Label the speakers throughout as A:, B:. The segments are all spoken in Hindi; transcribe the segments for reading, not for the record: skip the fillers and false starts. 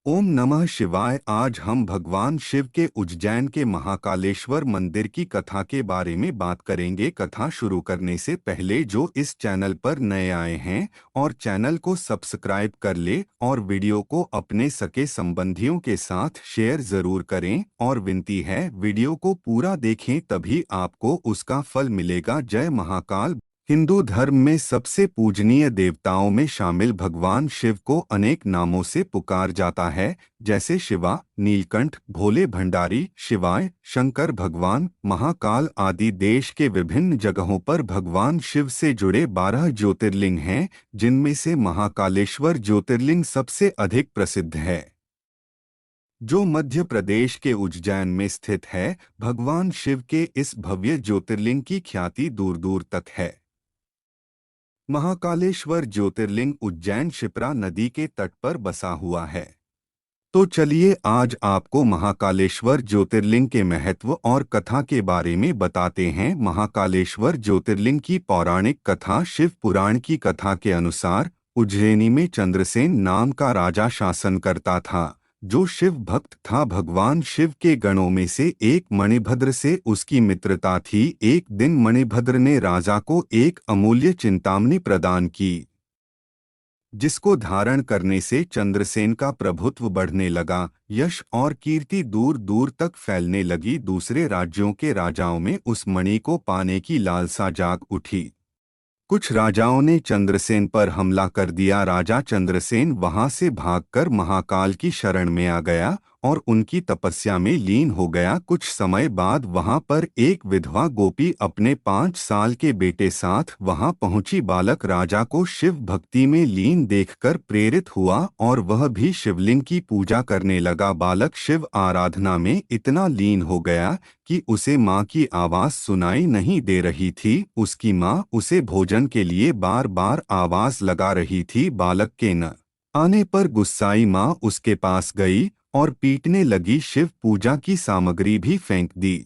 A: ओम नमः शिवाय। आज हम भगवान शिव के उज्जैन के महाकालेश्वर मंदिर की कथा के बारे में बात करेंगे। कथा शुरू करने से पहले जो इस चैनल पर नए आए हैं और चैनल को सब्सक्राइब कर ले और वीडियो को अपने सगे संबंधियों के साथ शेयर जरूर करें और विनती है वीडियो को पूरा देखें, तभी आपको उसका फल मिलेगा। जय महाकाल। हिंदू धर्म में सबसे पूजनीय देवताओं में शामिल भगवान शिव को अनेक नामों से पुकार जाता है, जैसे शिवा, नीलकंठ, भोले भंडारी, शिवाय, शंकर भगवान, महाकाल आदि। देश के विभिन्न जगहों पर भगवान शिव से जुड़े 12 ज्योतिर्लिंग हैं, जिनमें से महाकालेश्वर ज्योतिर्लिंग सबसे अधिक प्रसिद्ध है, जो मध्य प्रदेश के उज्जैन में स्थित है। भगवान शिव के इस भव्य ज्योतिर्लिंग की ख्याति दूर दूर तक है। महाकालेश्वर ज्योतिर्लिंग उज्जैन शिप्रा नदी के तट पर बसा हुआ है। तो चलिए आज आपको महाकालेश्वर ज्योतिर्लिंग के महत्व और कथा के बारे में बताते हैं। महाकालेश्वर ज्योतिर्लिंग की पौराणिक कथा। शिव पुराण की कथा के अनुसार उज्जैनी में चंद्रसेन नाम का राजा शासन करता था, जो शिव भक्त था। भगवान शिव के गणों में से एक मणिभद्र से उसकी मित्रता थी। एक दिन मणिभद्र ने राजा को एक अमूल्य चिंतामणि प्रदान की, जिसको धारण करने से चंद्रसेन का प्रभुत्व बढ़ने लगा। यश और कीर्ति दूर दूर तक फैलने लगी। दूसरे राज्यों के राजाओं में उस मणि को पाने की लालसा जाग उठी। कुछ राजाओं ने चंद्रसेन पर हमला कर दिया। राजा चंद्रसेन वहां से भागकर महाकाल की शरण में आ गया और उनकी तपस्या में लीन हो गया। कुछ समय बाद वहां पर एक विधवा गोपी अपने 5 साल के बेटे साथ वहां पहुंची। बालक राजा को शिव भक्ति में लीन देखकर प्रेरित हुआ और वह भी शिवलिंग की पूजा करने लगा। बालक शिव आराधना में इतना लीन हो गया कि उसे माँ की आवाज सुनाई नहीं दे रही थी। उसकी माँ उसे भोजन के लिए बार बार आवाज लगा रही थी। बालक के न आने पर गुस्साई माँ उसके पास गई और पीटने लगी। शिव पूजा की सामग्री भी फेंक दी।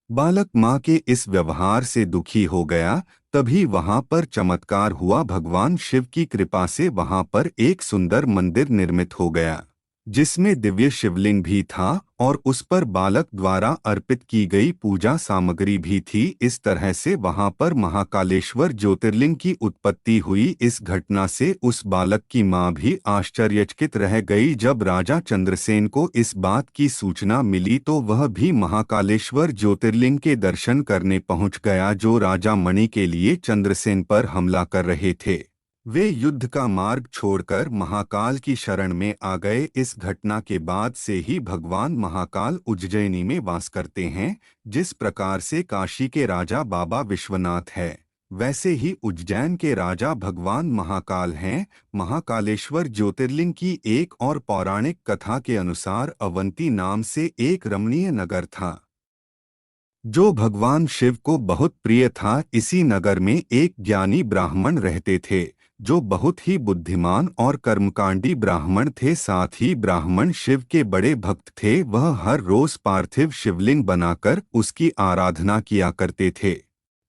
A: बालक माँ के इस व्यवहार से दुखी हो गया। तभी वहां पर चमत्कार हुआ। भगवान शिव की कृपा से वहां पर एक सुंदर मंदिर निर्मित हो गया, जिसमें दिव्य शिवलिंग भी था और उस पर बालक द्वारा अर्पित की गई पूजा सामग्री भी थी। इस तरह से वहां पर महाकालेश्वर ज्योतिर्लिंग की उत्पत्ति हुई। इस घटना से उस बालक की मां भी आश्चर्यचकित रह गई। जब राजा चंद्रसेन को इस बात की सूचना मिली तो वह भी महाकालेश्वर ज्योतिर्लिंग के दर्शन करने पहुंच गया, जो राजा मणि के लिए चंद्रसेन पर हमला कर रहे थे। वे युद्ध का मार्ग छोड़कर महाकाल की शरण में आ गए। इस घटना के बाद से ही भगवान महाकाल उज्जैनी में वास करते हैं। जिस प्रकार से काशी के राजा बाबा विश्वनाथ है, वैसे ही उज्जैन के राजा भगवान महाकाल हैं। महाकालेश्वर ज्योतिर्लिंग की एक और पौराणिक कथा के अनुसार अवंती नाम से एक रमणीय नगर था, जो भगवान शिव को बहुत प्रिय था। इसी नगर में एक ज्ञानी ब्राह्मण रहते थे, जो बहुत ही बुद्धिमान और कर्मकांडी ब्राह्मण थे। साथ ही ब्राह्मण शिव के बड़े भक्त थे। वह हर रोज पार्थिव शिवलिंग बनाकर उसकी आराधना किया करते थे।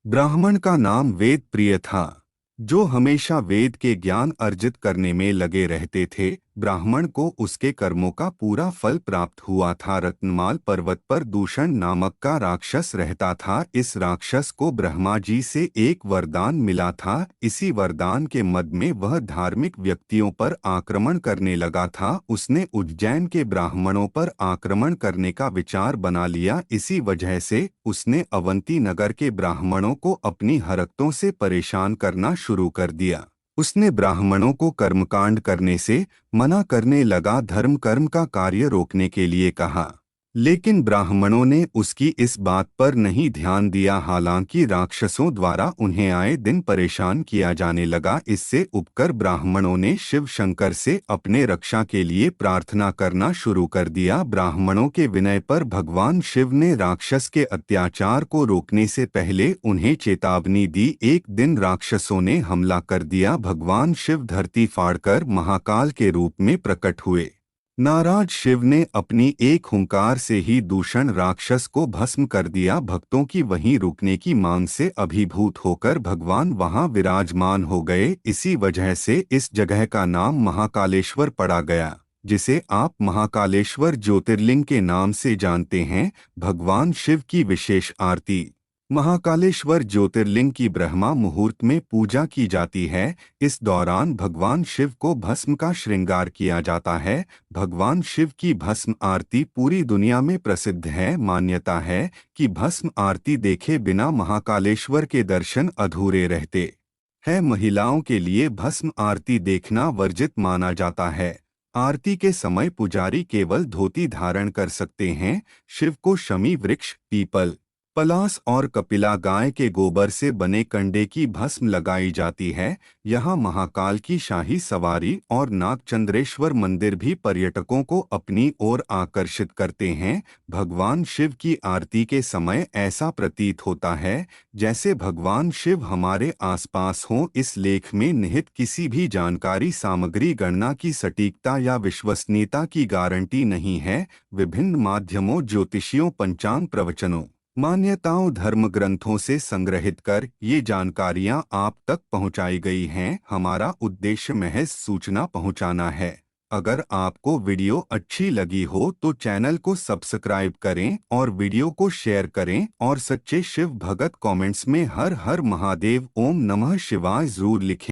A: ब्राह्मण का नाम वेद प्रिय था, जो हमेशा वेद के ज्ञान अर्जित करने में लगे रहते थे। ब्राह्मण को उसके कर्मों का पूरा फल प्राप्त हुआ था। रत्नमाल पर्वत पर दूषण नामक का राक्षस रहता था। इस राक्षस को ब्रह्मा जी से एक वरदान मिला था। इसी वरदान के मद में वह धार्मिक व्यक्तियों पर आक्रमण करने लगा था। उसने उज्जैन के ब्राह्मणों पर आक्रमण करने का विचार बना लिया। इसी वजह से उसने अवंती नगर के ब्राह्मणों को अपनी हरकतों से परेशान करना शुरू कर दिया। उसने ब्राह्मणों को कर्मकांड करने से मना करने लगा, धर्म कर्म का कार्य रोकने के लिए कहा। लेकिन ब्राह्मणों ने उसकी इस बात पर नहीं ध्यान दिया। हालांकि राक्षसों द्वारा उन्हें आए दिन परेशान किया जाने लगा। इससे उपकर ब्राह्मणों ने शिव शंकर से अपने रक्षा के लिए प्रार्थना करना शुरू कर दिया। ब्राह्मणों के विनय पर भगवान शिव ने राक्षस के अत्याचार को रोकने से पहले उन्हें चेतावनी दी। एक दिन राक्षसों ने हमला कर दिया। भगवान शिव धरती फाड़कर महाकाल के रूप में प्रकट हुए। नाराज शिव ने अपनी एक हुंकार से ही दूषण राक्षस को भस्म कर दिया। भक्तों की वहीं रुकने की मांग से अभिभूत होकर भगवान वहां विराजमान हो गए। इसी वजह से इस जगह का नाम महाकालेश्वर पड़ा गया। जिसे आप महाकालेश्वर ज्योतिर्लिंग के नाम से जानते हैं, भगवान शिव की विशेष आरती। महाकालेश्वर ज्योतिर्लिंग की ब्रह्मा मुहूर्त में पूजा की जाती है। इस दौरान भगवान शिव को भस्म का श्रृंगार किया जाता है। भगवान शिव की भस्म आरती पूरी दुनिया में प्रसिद्ध है। मान्यता है कि भस्म आरती देखे बिना महाकालेश्वर के दर्शन अधूरे रहते हैं। महिलाओं के लिए भस्म आरती देखना वर्जित माना जाता है। आरती के समय पुजारी केवल धोती धारण कर सकते हैं। शिव को शमी वृक्ष, पीपल, पलास और कपिला गाय के गोबर से बने कंडे की भस्म लगाई जाती है। यहाँ महाकाल की शाही सवारी और नागचंद्रेश्वर मंदिर भी पर्यटकों को अपनी ओर आकर्षित करते हैं। भगवान शिव की आरती के समय ऐसा प्रतीत होता है जैसे भगवान शिव हमारे आसपास हों। इस लेख में निहित किसी भी जानकारी सामग्री गणना की सटीकता या विश्वसनीयता की गारंटी नहीं है। विभिन्न माध्यमों, ज्योतिषियों, पंचांग, प्रवचनों, मान्यताओं, धर्म ग्रंथों से संग्रहित कर ये जानकारियां आप तक पहुंचाई गई हैं। हमारा उद्देश्य महज सूचना पहुंचाना है। अगर आपको वीडियो अच्छी लगी हो तो चैनल को सब्सक्राइब करें और वीडियो को शेयर करें, और सच्चे शिव भगत कमेंट्स में हर हर महादेव, ओम नमः शिवाय जरूर लिखें।